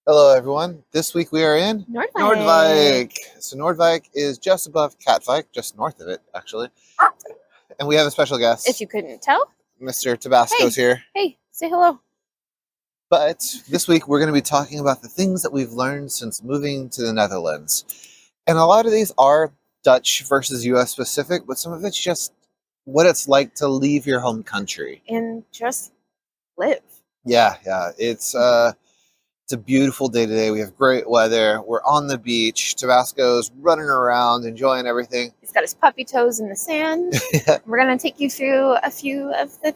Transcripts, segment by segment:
Hello, everyone. This week we are in Noordwijk. Noordwijk. So Noordwijk is just above Katwijk, just north of it, actually. And we have a special guest. If you couldn't tell. Mr. Tabasco's here. Hey, say hello. But this week we're going to be talking about the things that we've learned since moving to the Netherlands. And a lot of these are Dutch versus US specific, but some of it's just what it's like to leave your home country. And just live. Yeah. It's a beautiful day today. We have great weather. We're on the beach. Tabasco's running around, enjoying everything. He's got his puppy toes in the sand. Yeah. We're going to take you through a few of the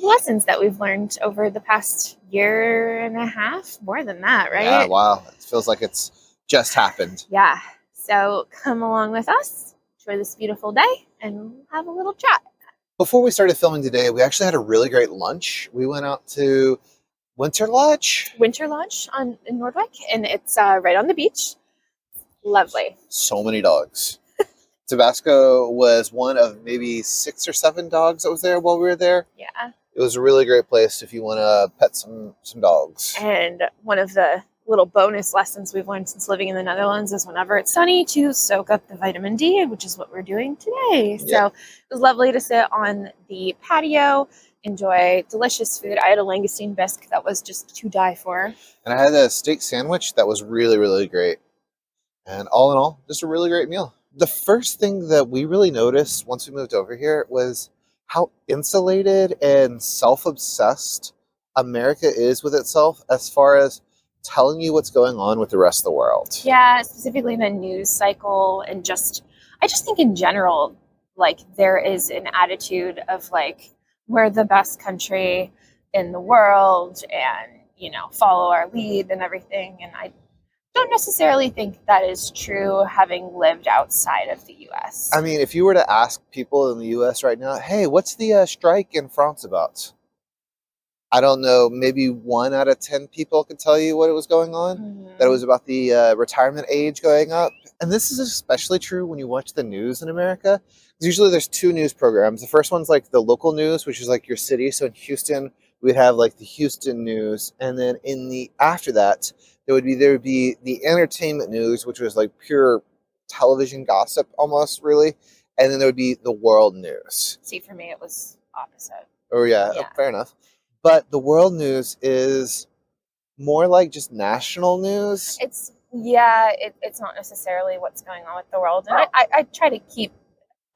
lessons that we've learned over the past year and a half. More than that, right? Yeah, wow. It feels like it's just happened. Yeah. So come along with us, enjoy this beautiful day, and have a little chat. Before we started filming today, we actually had a really great lunch. We went out to Winter Lodge in Noordwijk, and it's right on the beach. Lovely. So many dogs. Tabasco was one of maybe 6 or 7 dogs that was there while we were there. Yeah. It was a really great place if you want to pet some dogs. And one of the little bonus lessons we've learned since living in the Netherlands is whenever it's sunny to soak up the vitamin D, which is what we're doing today. Yep. So it was lovely to sit on the patio, enjoy delicious food. I had a langoustine bisque that was just to die for. And I had a steak sandwich that was really, really great. And all in all, just a really great meal. The first thing that we really noticed once we moved over here was how insulated and self-obsessed America is with itself as far as telling you what's going on with the rest of the world. Yeah, specifically the news cycle, and I just think in general, like, there is an attitude of like, we're the best country in the world and, follow our lead and everything. And I don't necessarily think that is true, having lived outside of the US. I mean, if you were to ask people in the US right now, hey, what's the strike in France about? I don't know, maybe 1 out of 10 people could tell you what it was going on. Mm-hmm. That it was about the retirement age going up. And this is especially true when you watch the news in America. Usually there's 2 news programs. The first one's like the local news, which is like your city. So in Houston, we'd have like the Houston news. And then after that, there would be the entertainment news, which was like pure television gossip almost, really. And then there would be the world news. See, for me, it was opposite. Oh, yeah. Fair enough. But the world news is more like just national news. It's not necessarily what's going on with the world. And I try to keep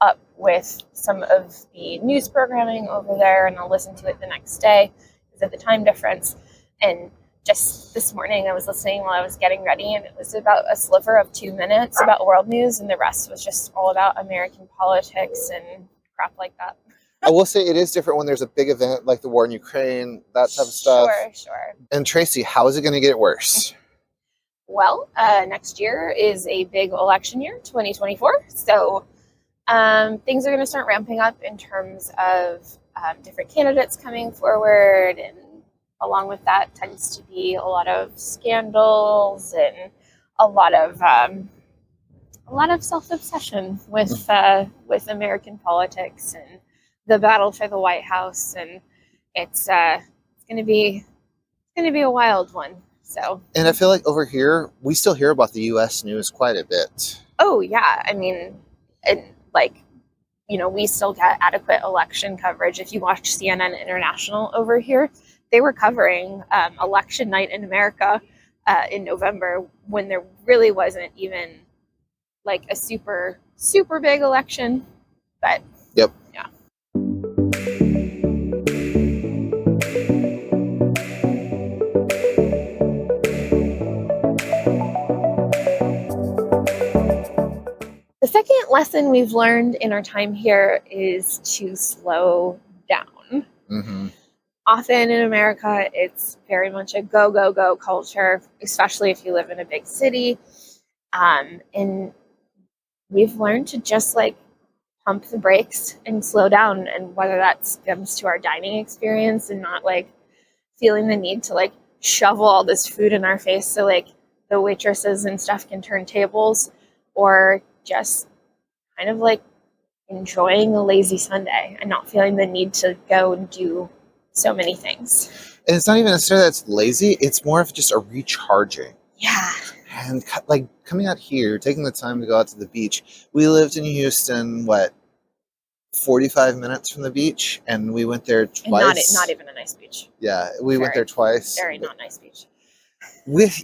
up with some of the news programming over there, and I'll listen to it the next day because of the time difference. And just this morning I was listening while I was getting ready, and it was about a sliver of 2 minutes about world news, and the rest was just all about American politics and crap like that. I will say it is different when there's a big event like the war in Ukraine, that type of stuff. Sure. And Tracy, how is it going to get worse? Well, next year is a big election year, 2024. So things are going to start ramping up in terms of different candidates coming forward. And along with that tends to be a lot of scandals and a lot of self-obsession with American politics and the battle for the White House, and it's going to be a wild one. So, and I feel like over here we still hear about the U.S. news quite a bit. Oh yeah, I mean, we still get adequate election coverage. If you watch CNN International over here, they were covering election night in America in November, when there really wasn't even like a super big election, but yep. Yeah. The second lesson we've learned in our time here is to slow down. Mm-hmm. Often in America, it's very much a go, go, go culture, especially if you live in a big city. And we've learned to just like pump the brakes and slow down. And whether that stems to our dining experience and not like feeling the need to like shovel all this food in our face so like the waitresses and stuff can turn tables, or just kind of like enjoying a lazy Sunday and not feeling the need to go and do so many things. And it's not even necessarily that it's lazy, it's more of just a recharging. Yeah. And like coming out here, taking the time to go out to the beach. We lived in Houston, what, 45 minutes from the beach, and we went there And not twice. even a nice beach. Yeah, we went there twice. Very not nice beach.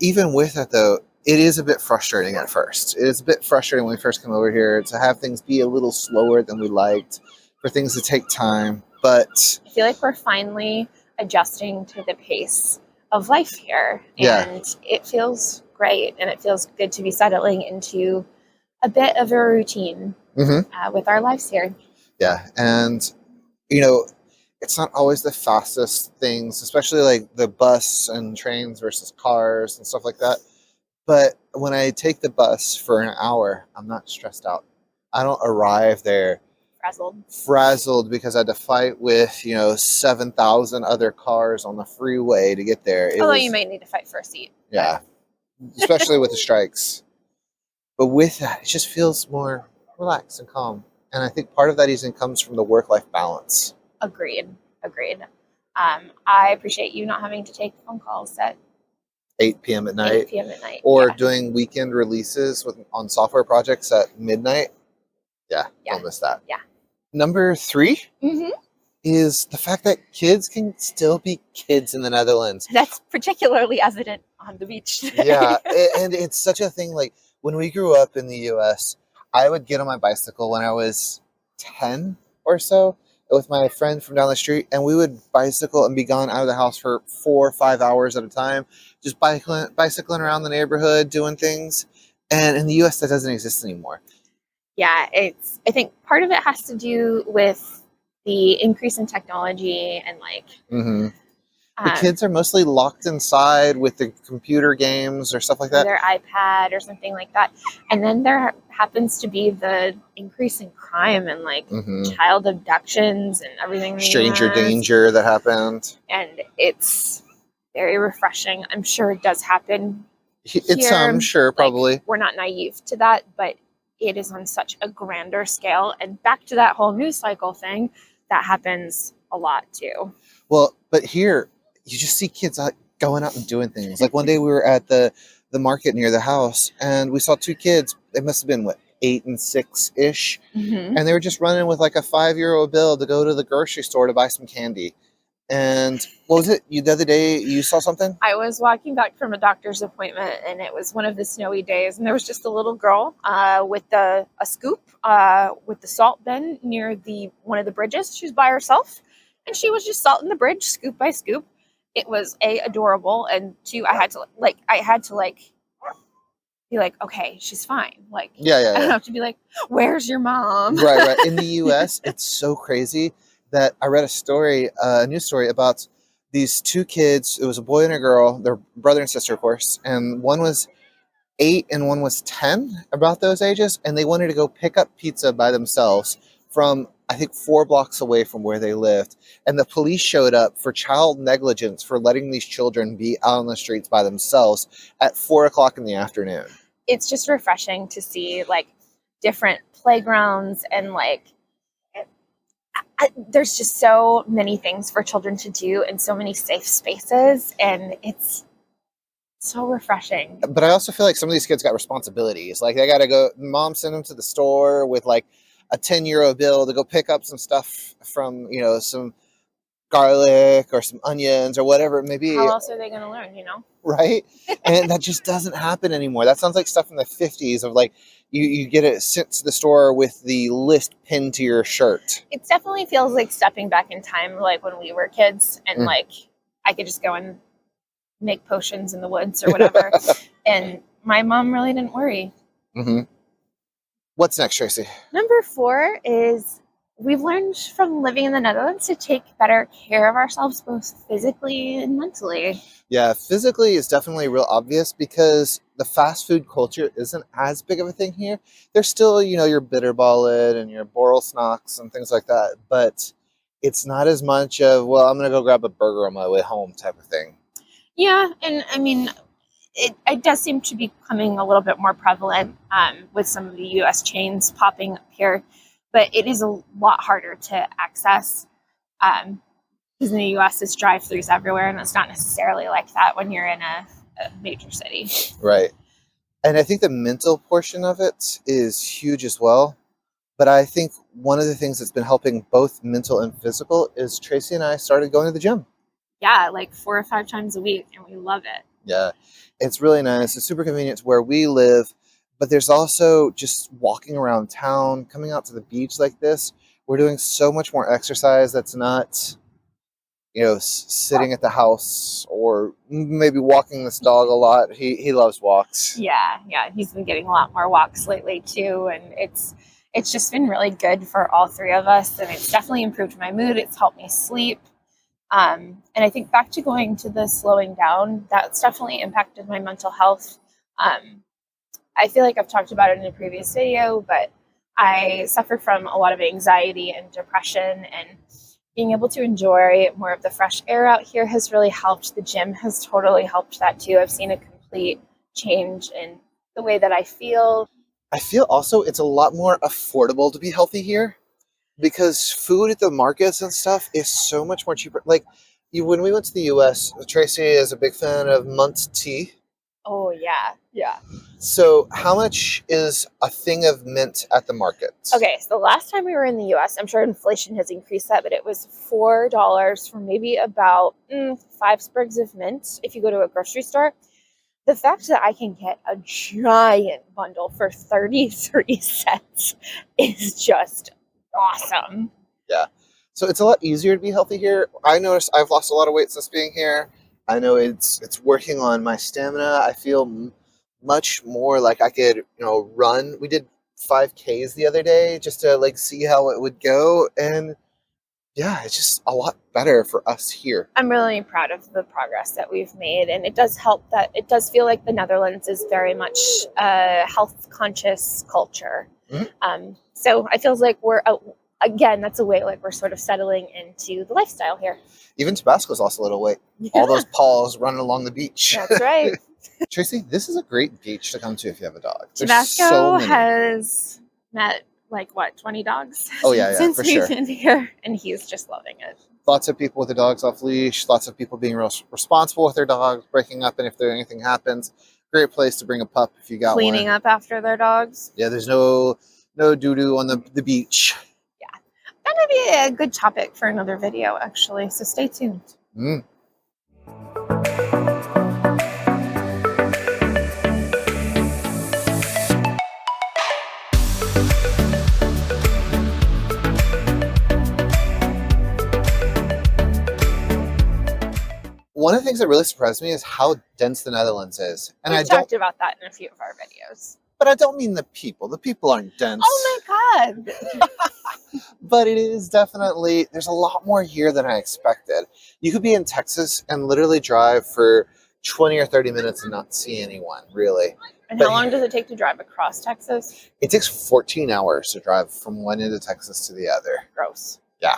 Even with that though, it is a bit frustrating at first. It is a bit frustrating when we first come over here to have things be a little slower than we liked, for things to take time. But I feel like we're finally adjusting to the pace of life here. yeah, And it feels great. And it feels good to be settling into a bit of a routine with our lives here. yeah, and you know, it's not always the fastest things, especially like the bus and trains versus cars and stuff like that. But when I take the bus for an hour, I'm not stressed out. I don't arrive there frazzled because I had to fight with 7,000 other cars on the freeway to get there. Although you may need to fight for a seat. Yeah, especially with the strikes. But with that, it just feels more relaxed and calm. And I think part of that even comes from the work-life balance. Agreed. I appreciate you not having to take phone calls at 8 p.m. at night. 8 p.m. at night. Or doing weekend releases on software projects at midnight. Yeah, don't miss that. Yeah. Number 3 is the fact that kids can still be kids in the Netherlands. That's particularly evident on the beach today. Yeah, and it's such a thing. Like when we grew up in the U.S., I would get on my bicycle when I was 10 or so with my friend from down the street, and we would bicycle and be gone out of the house for 4 or 5 hours at a time, just bicycling around the neighborhood, doing things. And in the U.S., that doesn't exist anymore. Yeah, I think part of it has to do with the increase in technology and like the kids are mostly locked inside with the computer games or stuff like that. Their iPad or something like that. And then there happens to be the increase in crime and like child abductions and everything. Stranger danger that happened. And it's very refreshing. I'm sure it does happen. I'm sure, probably. Like, we're not naive to that, but it is on such a grander scale. And back to that whole news cycle thing, that happens a lot too. Well, but here, you just see kids going out and doing things. Like one day we were at the market near the house, and we saw 2 kids. They must have been, 8 and 6-ish. And they were just running with like a €5 bill to go to the grocery store to buy some candy. And what was it? The other day you saw something? I was walking back from a doctor's appointment, and it was one of the snowy days, and there was just a little girl with a scoop with the salt bin near one of the bridges. She was by herself, and she was just salting the bridge scoop by scoop. It was adorable, and 2, I had to be like, okay, she's fine. Like, yeah. I don't have to be like, where's your mom? Right. In the U.S., it's so crazy that I read a news story about these 2 kids. It was a boy and a girl. They're brother and sister, of course. And one was 8 and one was 10, about those ages. And they wanted to go pick up pizza by themselves from, I think, 4 blocks away from where they lived. And the police showed up for child negligence for letting these children be out on the streets by themselves at 4:00 in the afternoon. It's just refreshing to see like different playgrounds and like there's just so many things for children to do and so many safe spaces, and it's so refreshing. But I also feel like some of these kids got responsibilities. Like they got to go, mom sent them to the store with like a €10 bill to go pick up some stuff from, some garlic or some onions or whatever it may be. How else are they going to learn, Right? And that just doesn't happen anymore. That sounds like stuff from the 50s of like, you get it sent to the store with the list pinned to your shirt. It definitely feels like stepping back in time, like when we were kids, and like I could just go and make potions in the woods or whatever. And my mom really didn't worry. What's next, Tracy? Number 4 is we've learned from living in the Netherlands to take better care of ourselves, both physically and mentally. Yeah, physically is definitely real obvious because the fast food culture isn't as big of a thing here. There's still, your bitterballen and your Boral snacks and things like that, but it's not as much of, well, I'm going to go grab a burger on my way home type of thing. Yeah, and I mean, it does seem to be becoming a little bit more prevalent with some of the U.S. chains popping up here, but it is a lot harder to access. Because in the US, it's drive-throughs everywhere, and it's not necessarily like that when you're in a major city. Right. And I think the mental portion of it is huge as well. But I think one of the things that's been helping both mental and physical is Tracy and I started going to the gym. Yeah, like 4 or 5 times a week, and we love it. Yeah, it's really nice. It's super convenient to where we live, but there's also just walking around town, coming out to the beach like this. We're doing so much more exercise that's not, sitting at the house or maybe walking this dog a lot. He loves walks. Yeah, he's been getting a lot more walks lately too, and it's just been really good for all three of us, and it's definitely improved my mood. It's helped me sleep. And I think back to going to the slowing down, that's definitely impacted my mental health. I feel like I've talked about it in a previous video, but I suffer from a lot of anxiety and depression, and being able to enjoy more of the fresh air out here has really helped. The gym has totally helped that too. I've seen a complete change in the way that I feel. I feel also it's a lot more affordable to be healthy here because food at the markets and stuff is so much more cheaper. Like when we went to the US, Tracy is a big fan of Munt tea. Oh, yeah. So how much is a thing of mint at the market? Okay, so the last time we were in the US, I'm sure inflation has increased that, but it was $4 for maybe about 5 sprigs of mint if you go to a grocery store. The fact that I can get a giant bundle for 33 cents is just awesome. Yeah. So it's a lot easier to be healthy here. I noticed I've lost a lot of weight since being here. I know it's working on my stamina. I feel much more like I could, run. We did 5Ks the other day just to see how it would go, and yeah, it's just a lot better for us here. I'm really proud of the progress that we've made, and it does help that it does feel like the Netherlands is very much a health conscious culture. Mm-hmm. So I feel like we're again, that's a way like we're sort of settling into the lifestyle here. Even Tabasco's lost a little weight. Yeah. All those paws running along the beach. That's right. Tracy, this is a great beach to come to if you have a dog. Tabasco has met 20 dogs. Oh yeah, since for we've sure. been here, and he's just loving it. Lots of people with their dogs off leash. Lots of people being real responsible with their dogs, breaking up, and if anything happens, great place to bring a pup if you got cleaning up after their dogs. Yeah, there's no doo doo on the beach. Yeah, that'd be a good topic for another video, actually. So stay tuned. One of the things that really surprised me is how dense the Netherlands is. And We've talked about that in a few of our videos. But I don't mean the people. The people aren't dense. Oh my God. But it is definitely, there's a lot more here than I expected. You could be in Texas and literally drive for 20 or 30 minutes and not see anyone, really. And how long does it take to drive across Texas? It takes 14 hours to drive from one end of Texas to the other. Gross. Yeah.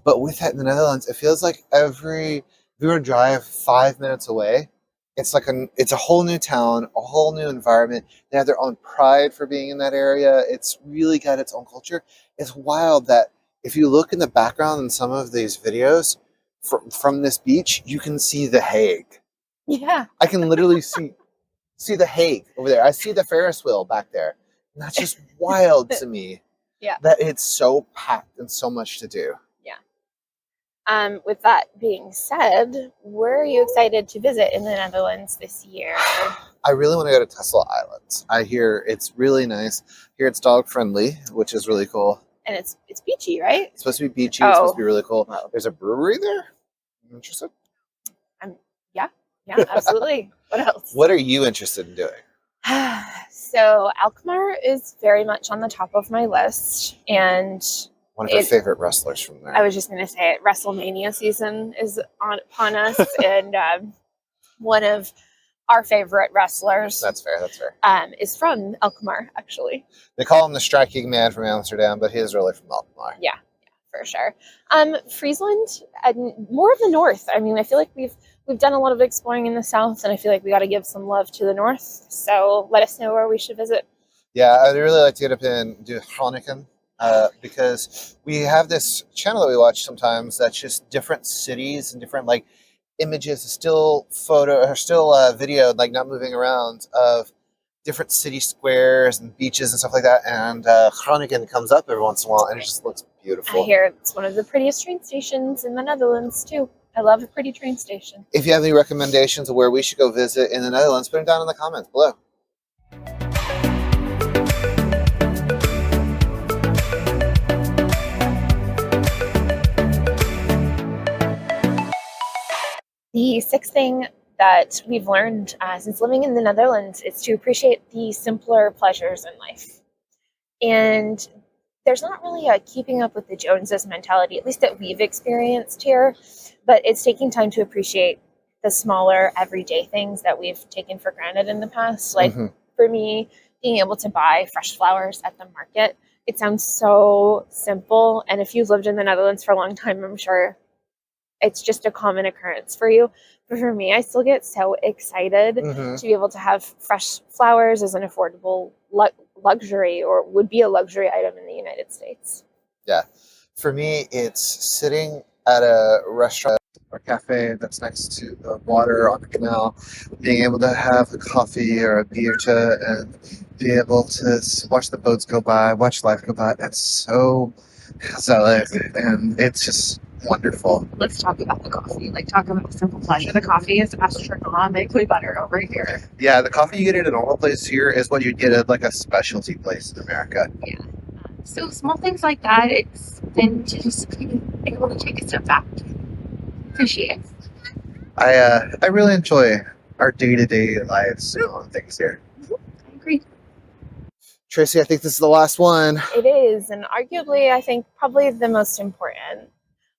But with that in the Netherlands, it feels like if we were to drive 5 minutes away, it's a whole new town, a whole new environment. They have their own pride for being in that area. It's really got its own culture. It's wild that if you look in the background in some of these videos from this beach, you can see The Hague. Yeah. I can literally see The Hague over there. I see the Ferris wheel back there. And that's just wild to me. Yeah. That it's so packed and so much to do. With that being said, where are you excited to visit in the Netherlands this year? I really want to go to Tesla Island. I hear it's really nice. I hear it's dog friendly, which is really cool. And it's beachy, right? It's supposed to be beachy. It's supposed to be really cool. Well. There's a brewery there. I'm interested. Yeah, absolutely. What else? What are you interested in doing? So Alkmaar is very much on the top of my list, and one of your favorite wrestlers from there. I was just going to say it. WrestleMania season is upon us, and one of our favorite wrestlers. That's fair. Is from Alkmaar, actually. They call him the striking man from Amsterdam, but he is really from Alkmaar. Yeah, for sure. Friesland, more of the north. I mean, I feel like we've done a lot of exploring in the south, and I feel like we got to give some love to the north. So let us know where we should visit. Yeah, I'd really like to get up and do Groningen. because we have this channel that we watch sometimes that's just different cities and different like images, still photo or still video, like not moving around, of different city squares and beaches and stuff like that. And Groningen comes up every once in a while, and it just looks I beautiful. hear it's one of the prettiest train stations in the Netherlands too. I love a pretty train station. If you have any recommendations of where we should go visit in the Netherlands, put them down in the comments below. The sixth thing that we've learned since living in the Netherlands is to appreciate the simpler pleasures in life. And there's not really a keeping up with the Joneses mentality, at least that we've experienced here, but it's taking time to appreciate the smaller everyday things that we've taken for granted in the past. Like for me, being able to buy fresh flowers at the market, it sounds so simple. And if you've lived in the Netherlands for a long time, I'm sure it's just a common occurrence for you. But for me, I still get so excited to be able to have fresh flowers as an affordable luxury, or would be a luxury item in the United States. Yeah. For me, it's sitting at a restaurant or cafe that's next to the water on the canal, being able to have a coffee or a beer and be able to watch the boats go by, watch life go by. That's so solid, and it's just wonderful. Let's talk about the coffee. Like, talk about the simple pleasure. The coffee is astronomically better over here. Yeah, the coffee you get at a normal place here is what you get at like a specialty place in America. Yeah. So small things like that, it's then to just be able to take a step back, appreciate. I really enjoy our day-to-day lives and things here. I agree. Tracy, I think this is the last one. It is, and arguably, I think probably the most important.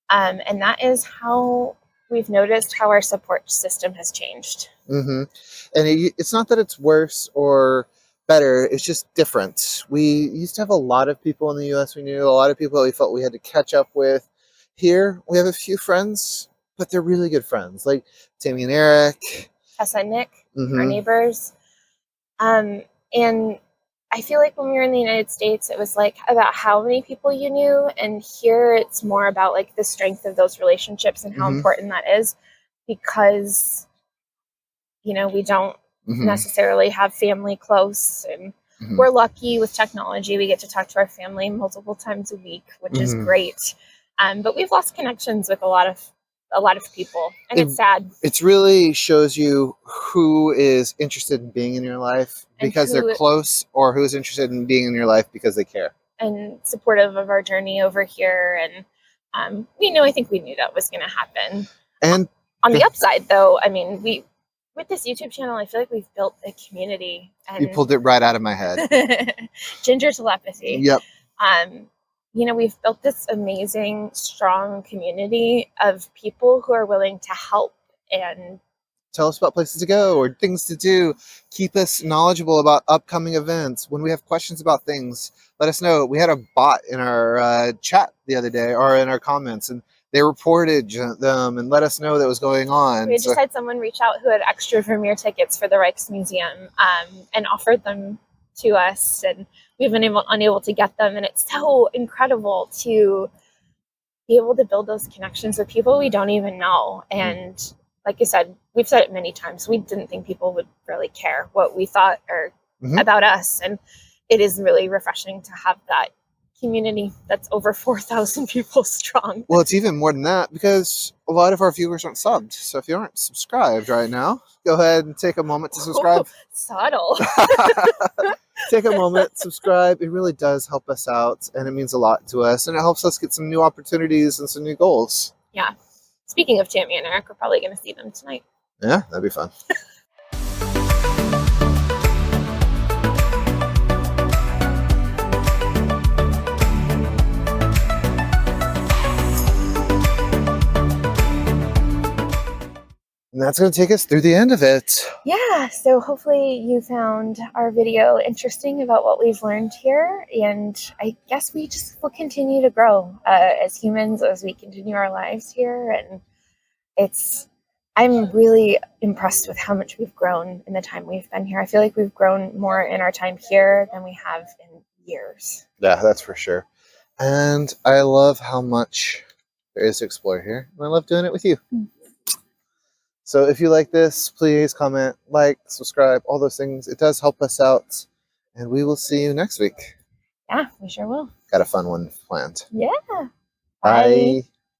And that is how we've noticed how our support system has changed. And it's not that it's worse or better, it's just different. We used to have a lot of people in the US we knew, a lot of people that we felt we had to catch up with. Here, we have a few friends, but they're really good friends, like Tammy and Eric. Tessa and Nick, our neighbors. And I feel like when we were in the United States, it was like about how many people you knew. And here it's more about like the strength of those relationships and how important that is, because, you know, we don't necessarily have family close, and we're lucky with technology. We get to talk to our family multiple times a week, which is great. But we've lost connections with a lot of people, and it's sad. It really shows you who is interested in being in your life because they're close, or who's interested in being in your life because they care and supportive of our journey over here. And I think we knew that was going to happen. And on the upside, though, I mean, with this YouTube channel, I feel like we've built a community. And you pulled it right out of my head. Ginger telepathy. Yep. We've built this amazing, strong community of people who are willing to help and tell us about places to go or things to do, keep us knowledgeable about upcoming events. When we have questions about things, let us know. We had a bot in our chat the other day, or in our comments, and they reported them and let us know that was going on. We just had someone reach out who had extra Vermeer tickets for the Rijksmuseum and offered them to us, and we've been unable to get them. And it's so incredible to be able to build those connections with people we don't even know. And like you said, we've said it many times, we didn't think people would really care what we thought or about us. And it is really refreshing to have that community that's over 4,000 people strong. Well, it's even more than that, because a lot of our viewers aren't subbed. So if you aren't subscribed right now, go ahead and take a moment to subscribe. Subtle. Take a moment, subscribe. It really does help us out, and it means a lot to us, and it helps us get some new opportunities and some new goals. Yeah. Speaking of Tammy and Eric, we're probably going to see them tonight. Yeah, that'd be fun. And that's going to take us through the end of it. Yeah, so hopefully you found our video interesting about what we've learned here. And I guess we just will continue to grow as humans as we continue our lives here. And I'm really impressed with how much we've grown in the time we've been here. I feel like we've grown more in our time here than we have in years. Yeah, that's for sure. And I love how much there is to explore here. And I love doing it with you. So if you like this, please comment, like, subscribe, all those things. It does help us out. And we will see you next week. Yeah, we sure will. Got a fun one planned. Yeah. Bye.